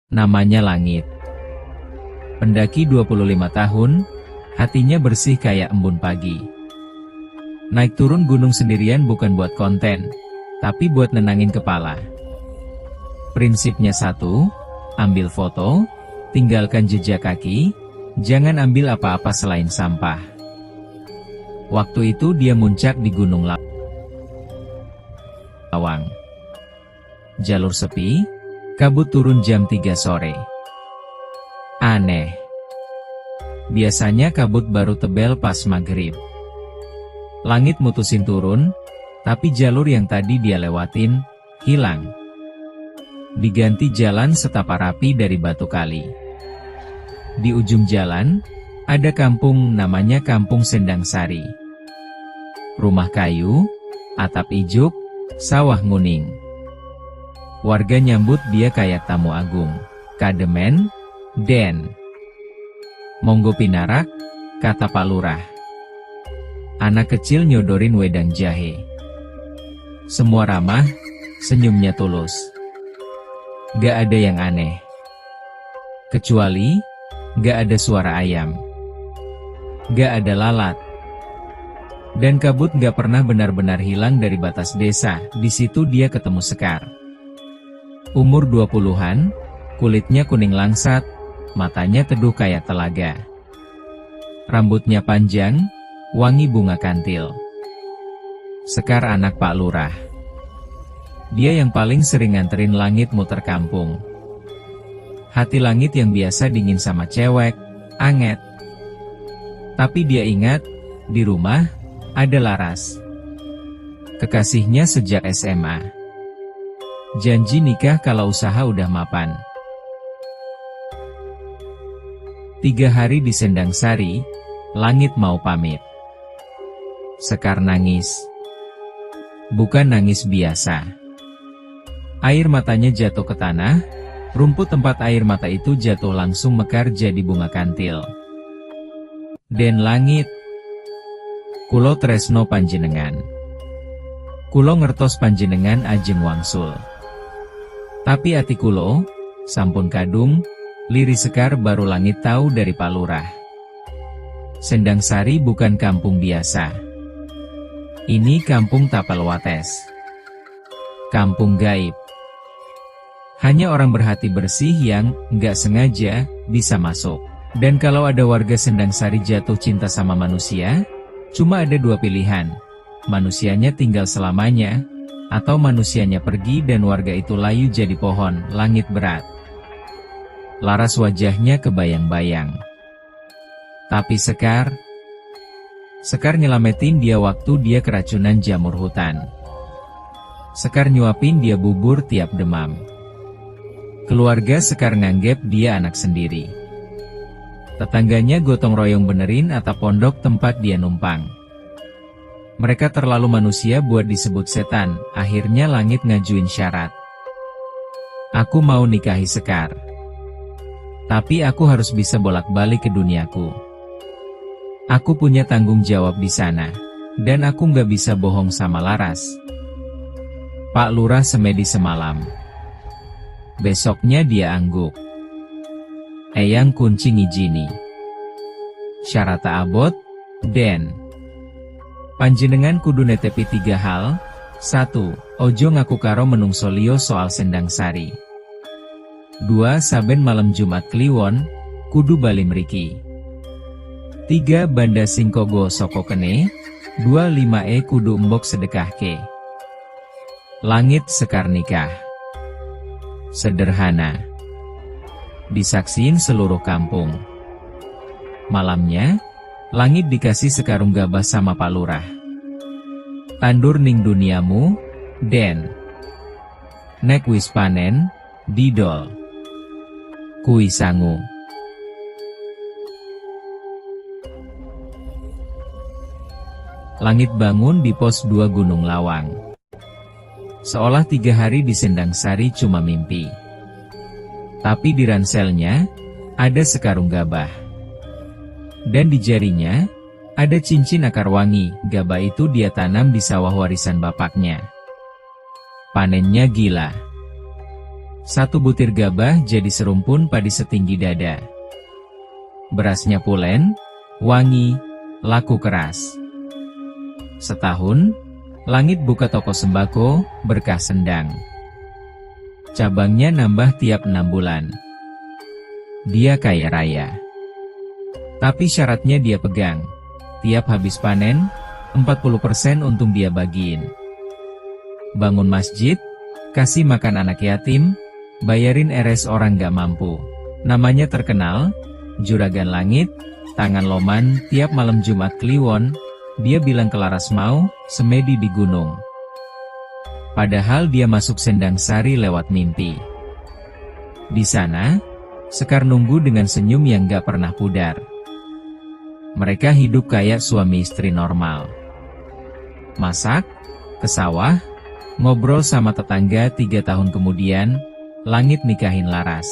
Namanya Langit. Pendaki 25 tahun, hatinya bersih kayak embun pagi. Naik turun gunung sendirian bukan buat konten, tapi buat nenangin kepala. Prinsipnya satu, ambil foto, tinggalkan jejak kaki, jangan ambil apa-apa selain sampah. Waktu itu dia muncak di Gunung Lawang. Jalur sepi, kabut turun jam 3 sore. Aneh. Biasanya kabut baru tebel pas maghrib. Langit mutusin turun, tapi jalur yang tadi dia lewatin, hilang. Diganti jalan setapak rapi dari batu kali. Di ujung jalan, ada kampung namanya Kampung Sendang Sari. Rumah kayu, atap ijuk, sawah nguning. Warga nyambut dia kayak tamu agung. Kademen, Den. Monggo pinarak, kata Pak Lurah. Anak kecil nyodorin wedang jahe. Semua ramah, senyumnya tulus. Gak ada yang aneh. Kecuali, gak ada suara ayam. Gak ada lalat. Dan kabut gak pernah benar-benar hilang dari batas desa. Di situ dia ketemu Sekar. Umur 20-an, kulitnya kuning langsat, matanya teduh kayak telaga. Rambutnya panjang, wangi bunga kantil. Sekar anak Pak Lurah. Dia yang paling sering nganterin Langit muter kampung. Hati Langit yang biasa dingin sama cewek, anget. Tapi dia ingat, di rumah, ada Laras. Kekasihnya sejak SMA. Janji nikah kalau usaha udah mapan. 3 hari di Sendang Sari, Langit mau pamit. Sekar nangis. Bukan nangis biasa. Air matanya jatuh ke tanah, rumput tempat air mata itu jatuh langsung mekar jadi bunga kantil. Den Langit. Kulo tresno panjenengan. Kulo ngertos panjenengan ajeng wangsul. Tapi ati kulo, sampun kadung, liri Sekar baru Langit tahu dari Pak Lurah. Sendang Sari bukan kampung biasa. Ini kampung tapal wates. Kampung gaib. Hanya orang berhati bersih yang nggak sengaja bisa masuk. Dan kalau ada warga Sendang Sari jatuh cinta sama manusia, cuma ada 2 pilihan. Manusianya tinggal selamanya, atau manusianya pergi dan warga itu layu jadi pohon, langit berat. Laras wajahnya kebayang-bayang. Tapi Sekar nyelametin dia waktu dia keracunan jamur hutan. Sekar nyuapin dia bubur tiap demam. Keluarga Sekar nganggep dia anak sendiri. Tetangganya gotong royong benerin atap pondok tempat dia numpang. Mereka terlalu manusia buat disebut setan, akhirnya Langit ngajuin syarat. Aku mau nikahi Sekar. Tapi aku harus bisa bolak-balik ke duniaku. Aku punya tanggung jawab di sana. Dan aku nggak bisa bohong sama Laras. Pak Lurah semedi semalam. Besoknya dia angguk. Eyang kunci ngijini. Syarat abot, Den. Panjenengan kudu netepi 3 hal. 1. Ojo ngaku karo menungso liyo soal Sendang Sari. 2. Saben malam Jumat Kliwon, kudu bali mriki. 3. Banda singkogo soko kene. 25 kudu mbok sedekahke. Langit Sekar nikah. Sederhana. Disaksiin seluruh kampung. Malamnya, Langit dikasih sekarung gabah sama Pak Lurah. Tandur ning duniamu, Den. Nek wis panen, didol. Kui sangu. Langit bangun di pos 2 Gunung Lawang. Seolah 3 hari di Sendang Sari cuma mimpi. Tapi di ranselnya, ada sekarung gabah. Dan di jarinya, ada cincin akar wangi. Gabah itu dia tanam di sawah warisan bapaknya. Panennya gila. 1 butir gabah jadi serumpun padi setinggi dada. Berasnya pulen, wangi, laku keras. Setahun, langit buka toko sembako, berkah sendang. Cabangnya nambah tiap 6 bulan. Dia kaya raya. Tapi syaratnya dia pegang. Tiap habis panen, 40% untung dia bagiin. Bangun masjid, kasih makan anak yatim, bayarin RS orang gak mampu. Namanya terkenal, Juragan Langit, tangan loman. Tiap malam Jumat Kliwon, dia bilang ke Laras mau semedi di gunung. Padahal dia masuk Sendang Sari lewat mimpi. Di sana, Sekar nunggu dengan senyum yang gak pernah pudar. Mereka hidup kayak suami istri normal. Masak, ke sawah, ngobrol sama tetangga. 3 tahun kemudian, Langit nikahin Laras.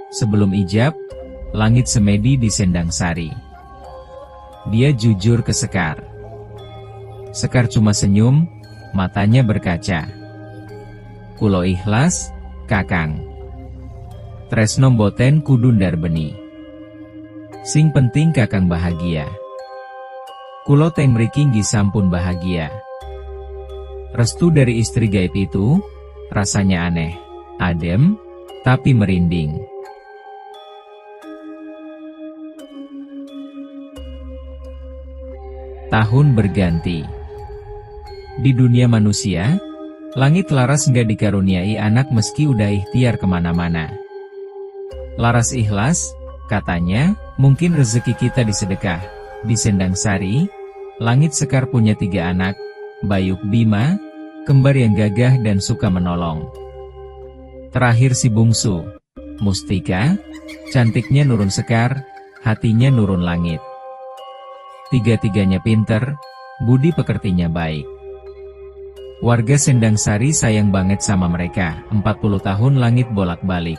Sebelum ijab, Langit semedi di Sendang Sari. Dia jujur ke Sekar. Sekar cuma senyum, matanya berkaca. Kulo ikhlas, Kakang. Tresno mboten kudu ndarbeni. Sing penting Kakang bahagia. Kulo teng mriki nggih sampun bahagia. Restu dari istri gaib itu, rasanya aneh, adem, tapi merinding. Tahun berganti. Di dunia manusia, Langit Laras nggak dikaruniai anak meski udah ikhtiar kemana-mana. Laras ikhlas, katanya, mungkin rezeki kita disedekah. Di Sendang Sari, Langit Sekar punya 3 anak, Bayuk Bima, kembar yang gagah dan suka menolong. Terakhir si bungsu, Mustika, cantiknya nurun Sekar, hatinya nurun Langit. 3-tiganya pinter, budi pekertinya baik. Warga Sendang Sari sayang banget sama mereka. 40 tahun Langit bolak-balik.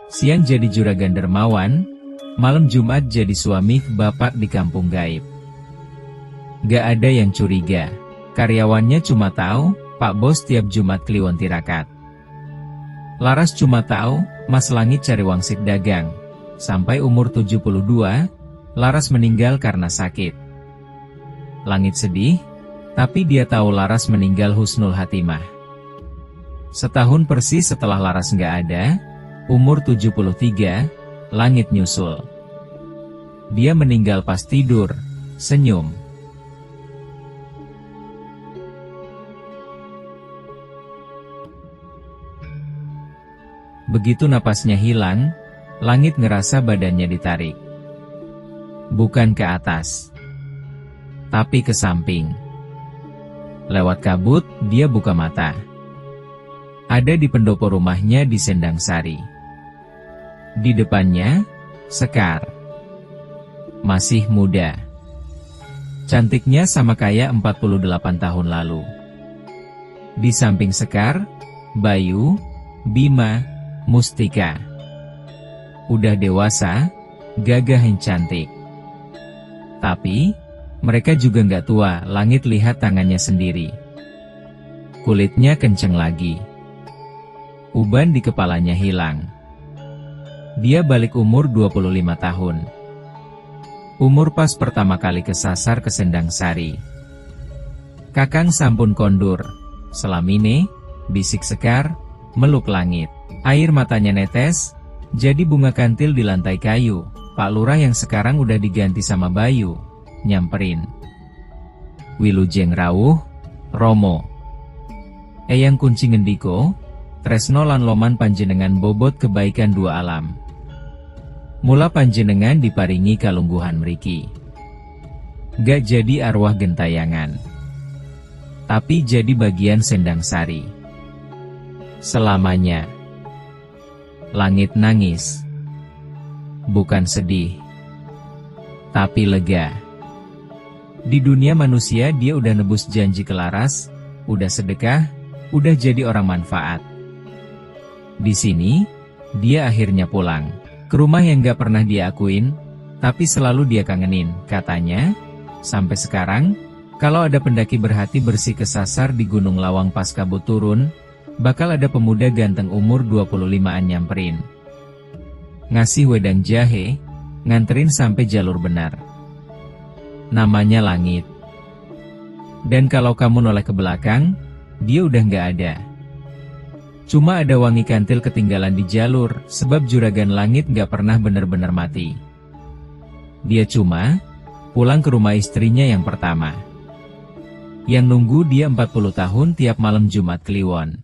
Siang jadi juragan dermawan, malam Jumat jadi suami bapak di kampung gaib. Gak ada yang curiga. Karyawannya cuma tahu, Pak Bos tiap Jumat Kliwon tirakat. Laras cuma tahu, Mas Langit cari wangsit dagang. Sampai umur 72, Laras meninggal karena sakit. Langit sedih, tapi dia tahu Laras meninggal husnul hatimah. Setahun persis setelah Laras nggak ada, umur 73, Langit nyusul. Dia meninggal pas tidur, senyum. Begitu napasnya hilang, Langit ngerasa badannya ditarik. Bukan ke atas, tapi ke samping. Lewat kabut, dia buka mata. Ada di pendopo rumahnya di Sendang Sari. Di depannya, Sekar. Masih muda. Cantiknya sama kayak 48 tahun lalu. Di samping Sekar, Bayu, Bima, Mustika. Udah dewasa, gagah yang cantik. Tapi, mereka juga nggak tua. Langit lihat tangannya sendiri. Kulitnya kenceng lagi. Uban di kepalanya hilang. Dia balik umur 25 tahun. Umur pas pertama kali kesasar ke Sendang Sari. Kakang sampun kondur. Selamine, bisik Sekar, meluk Langit. Air matanya netes, jadi bunga kantil di lantai kayu. Pak Lurah yang sekarang udah diganti sama Bayu, nyamperin. Wilujeng rawuh, Romo. Eyang kunci ngendiko, tresno lan loman panjenengan bobot kebaikan 2 alam. Mula panjenengan diparingi kalungguhan mriki. Gak jadi arwah gentayangan, tapi jadi bagian Sendang Sari. Selamanya. Langit nangis. Bukan sedih, tapi lega. Di dunia manusia dia udah nebus janji ke Laras, udah sedekah, udah jadi orang manfaat. Di sini, dia akhirnya pulang ke rumah yang gak pernah dia akuin, tapi selalu dia kangenin. Katanya, sampai sekarang, kalau ada pendaki berhati bersih kesasar di Gunung Lawang pas kabut turun, bakal ada pemuda ganteng umur 25-an nyamperin. Ngasih wedang jahe, nganterin sampai jalur benar. Namanya Langit. Dan kalau kamu noleh ke belakang, dia udah nggak ada. Cuma ada wangi kantil ketinggalan di jalur, sebab juragan Langit nggak pernah benar-benar mati. Dia cuma pulang ke rumah istrinya yang pertama, yang nunggu dia 40 tahun tiap malam Jumat Kliwon.